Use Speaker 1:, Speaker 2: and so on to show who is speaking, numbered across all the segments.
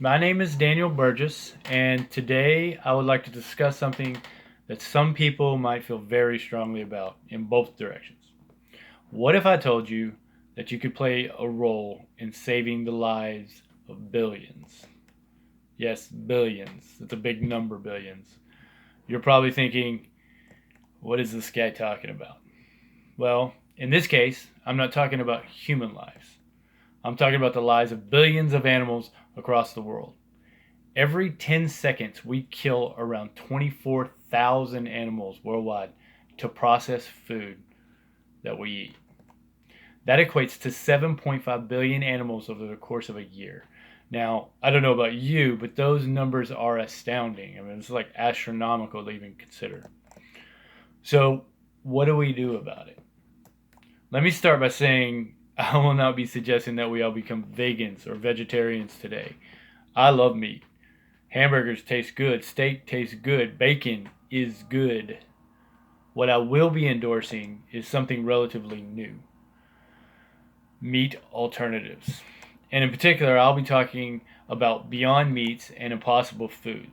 Speaker 1: My name is Daniel Burgess, and today I would like to discuss something that some people might feel very strongly about in both directions. What if I told you that you could play a role in saving the lives of billions? Yes, billions. It's a big number, billions. You're probably thinking, what is this guy talking about? Well, in this case, I'm not talking about human lives. I'm talking about the lives of billions of animals across the world. Every 10 seconds, we kill around 24,000 animals worldwide to process food that we eat. That equates to 7.5 billion animals over the course of a year. Now, I don't know about you, but those numbers are astounding. I mean, it's like astronomical to even consider. So, what do we do about it? Let me start by saying I will not be suggesting that we all become vegans or vegetarians today. I love meat. Hamburgers taste good. Steak tastes good. Bacon is good. What I will be endorsing is something relatively new: meat alternatives. And in particular, I'll be talking about Beyond Meats and Impossible Food.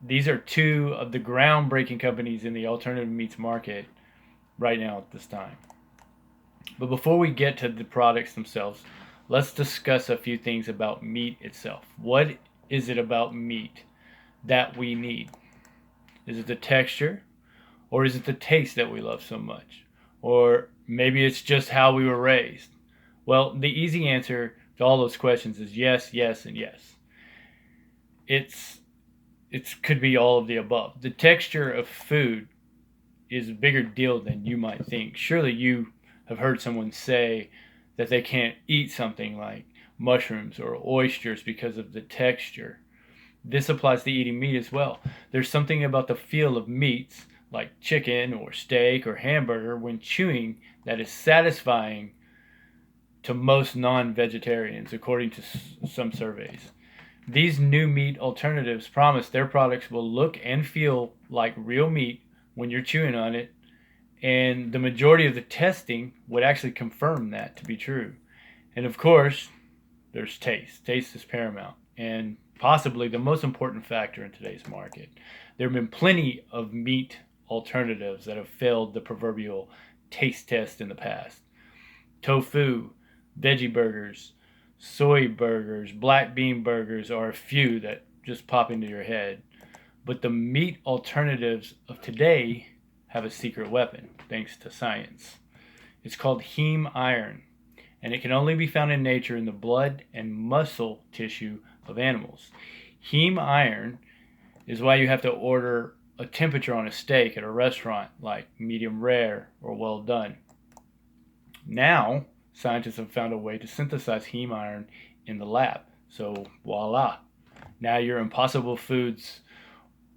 Speaker 1: These are two of the groundbreaking companies in the alternative meats market right now at this time. But before we get to the products themselves, let's discuss a few things about meat itself. What is it about meat that we need? Is it the texture? Or is it the taste that we love so much? Or maybe it's just how we were raised? Well, the easy answer to all those questions is yes, yes, and yes. It's it could be all of the above. The texture of food is a bigger deal than you might think. Surely you have heard someone say that they can't eat something like mushrooms or oysters because of the texture. This applies to eating meat as well. There's something about the feel of meats like chicken or steak or hamburger when chewing that is satisfying to most non-vegetarians, according to some surveys. These new meat alternatives promise their products will look and feel like real meat when you're chewing on it, and the majority of the testing would actually confirm that to be true. And of course, there's taste. Taste is paramount and possibly the most important factor in today's market. There have been plenty of meat alternatives that have failed the proverbial taste test in the past. Tofu, veggie burgers, soy burgers, black bean burgers are a few that just pop into your head. But the meat alternatives of today have a secret weapon, thanks to science. It's called heme iron, and it can only be found in nature in the blood and muscle tissue of animals. Heme iron is why you have to order a temperature on a steak at a restaurant, like medium rare or well done. Now, scientists have found a way to synthesize heme iron in the lab. So, voila. Now, your Impossible Foods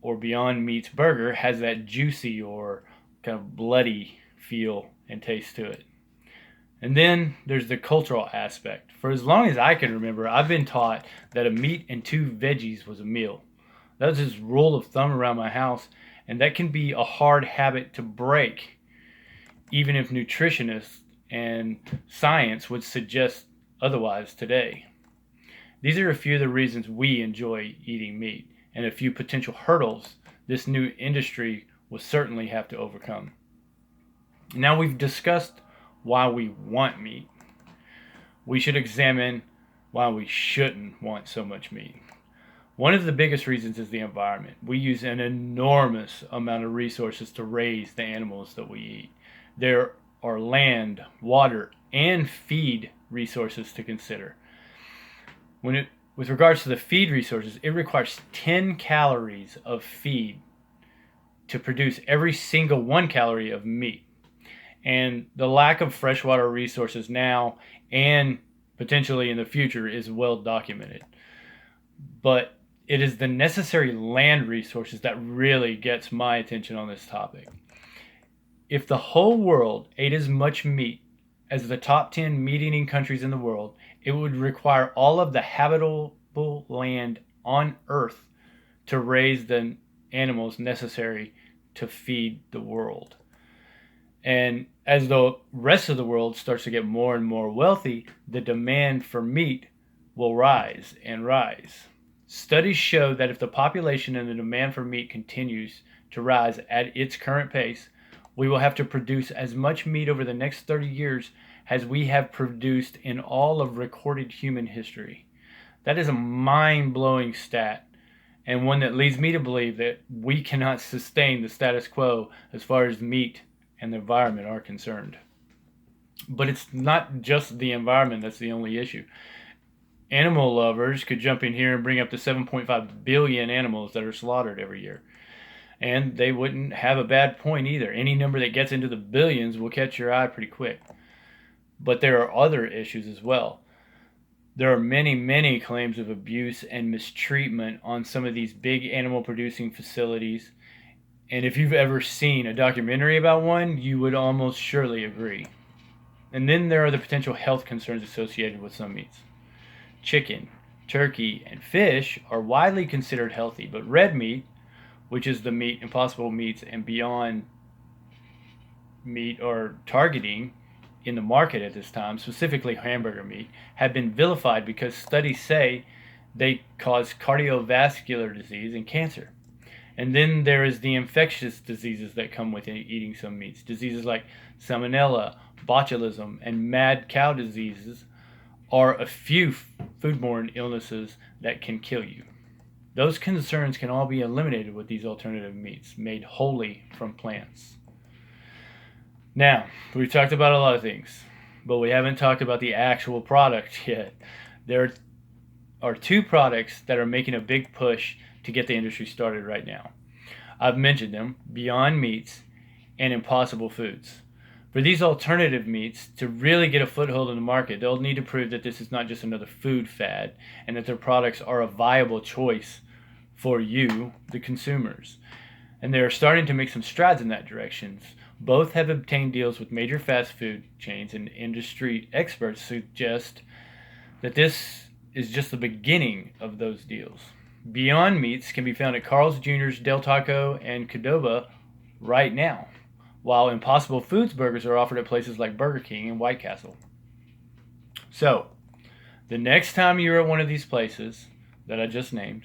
Speaker 1: or Beyond Meat's burger has that juicy or kind of bloody feel and taste to it. And then there's the cultural aspect. For as long as I can remember, I've been taught that a meat and two veggies was a meal. That was his rule of thumb around my house, and that can be a hard habit to break, even if nutritionists and science would suggest otherwise today. These are a few of the reasons we enjoy eating meat, and a few potential hurdles this new industry will certainly have to overcome. Now we've discussed why we want meat. We should examine why we shouldn't want so much meat. One of the biggest reasons is the environment. We use an enormous amount of resources to raise the animals that we eat. There are land, water, and feed resources to consider. With regards to the feed resources, it requires 10 calories of feed to produce every single 1 calorie of meat. And the lack of freshwater resources now and potentially in the future is well documented. But it is the necessary land resources that really gets my attention on this topic. If the whole world ate as much meat as the top 10 meat eating countries in the world, it would require all of the habitable land on Earth to raise the animals necessary to feed the world. And as the rest of the world starts to get more and more wealthy, the demand for meat will rise and rise. Studies show that if the population and the demand for meat continues to rise at its current pace, we will have to produce as much meat over the next 30 years as we have produced in all of recorded human history. That is a mind-blowing stat, and one that leads me to believe that we cannot sustain the status quo as far as meat and the environment are concerned. But it's not just the environment that's the only issue. Animal lovers could jump in here and bring up to 7.5 billion animals that are slaughtered every year. And they wouldn't have a bad point either. Any number that gets into the billions will catch your eye pretty quick. But there are other issues as well. There are many, many claims of abuse and mistreatment on some of these big animal producing facilities. And if you've ever seen a documentary about one, you would almost surely agree. And then there are the potential health concerns associated with some meats. Chicken, turkey, and fish are widely considered healthy, but red meat, which is the meat Impossible Meats and Beyond Meat are targeting in the market at this time, specifically hamburger meat, have been vilified because studies say they cause cardiovascular disease and cancer. And then there is the infectious diseases that come with eating some meats. Diseases like salmonella, botulism, and mad cow diseases are a few foodborne illnesses that can kill you. Those concerns can all be eliminated with these alternative meats made wholly from plants. Now, we've talked about a lot of things, but we haven't talked about the actual product yet. There are two products that are making a big push to get the industry started right now. I've mentioned them, Beyond Meats and Impossible Foods. For these alternative meats to really get a foothold in the market, they'll need to prove that this is not just another food fad and that their products are a viable choice for you, the consumers. And they're starting to make some strides in that direction. Both have obtained deals with major fast food chains, and industry experts suggest that this is just the beginning of those deals. Beyond Meats can be found at Carl's Jr.'s, Del Taco, and Qdoba right now, while Impossible Foods burgers are offered at places like Burger King and White Castle. So, the next time you're at one of these places that I just named,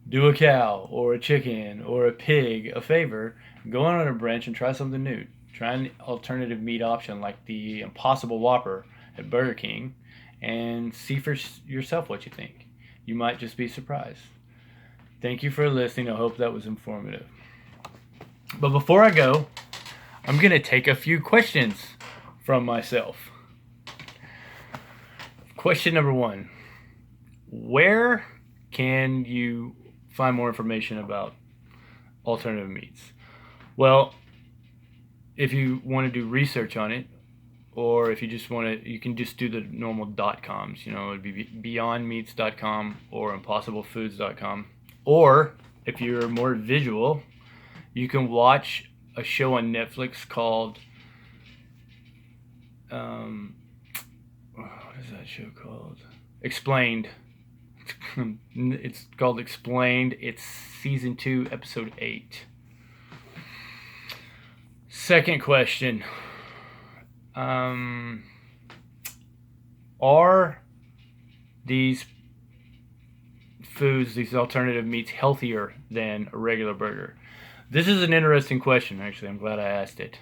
Speaker 1: do a cow or a chicken or a pig a favor, go on a branch and try something new. Try an alternative meat option like the Impossible Whopper at Burger King and see for yourself what you think. You might just be surprised. Thank you for listening. I hope that was informative. But before I go, I'm going to take a few questions from myself. Question number 1. Where can you find more information about alternative meats? Well, if you want to do research on it, or if you just want to, you can just do the normal .coms. You know, it'd be beyondmeats.com or impossiblefoods.com. Or if you're more visual, you can watch a show on Netflix called what is that show called? Explained. It's called Explained. It's season 2, episode 8. Second question. Are these foods, these alternative meats, healthier than a regular burger? This is an interesting question, actually. I'm glad I asked it.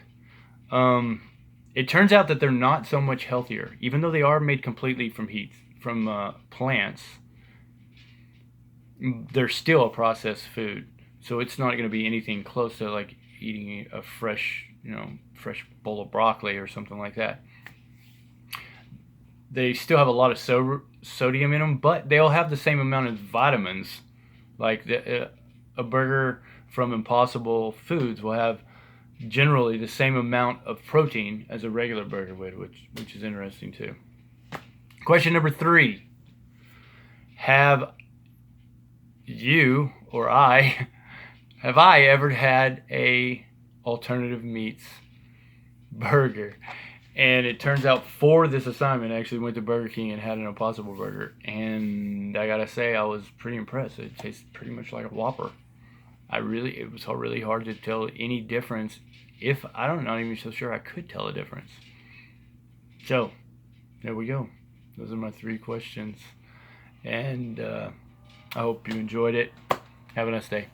Speaker 1: It turns out that they're not so much healthier, even though they are made completely from plants. They're still a processed food, so it's not going to be anything close to like eating a fresh bowl of broccoli or something like that. They still have a lot of sodium in them, but they'll have the same amount of vitamins. Like a burger from Impossible Foods will have generally the same amount of protein as a regular burger would, which is interesting too. Question number 3. Have you or I ever had a alternative meats burger? And it turns out for this assignment, I actually went to Burger King and had an Impossible Burger, and I gotta say I was pretty impressed. It tastes pretty much like a Whopper. It was really hard to tell any difference. I'm not even so sure I could tell a difference. So there we go. Those are my 3 questions, and I hope you enjoyed it. Have a nice day.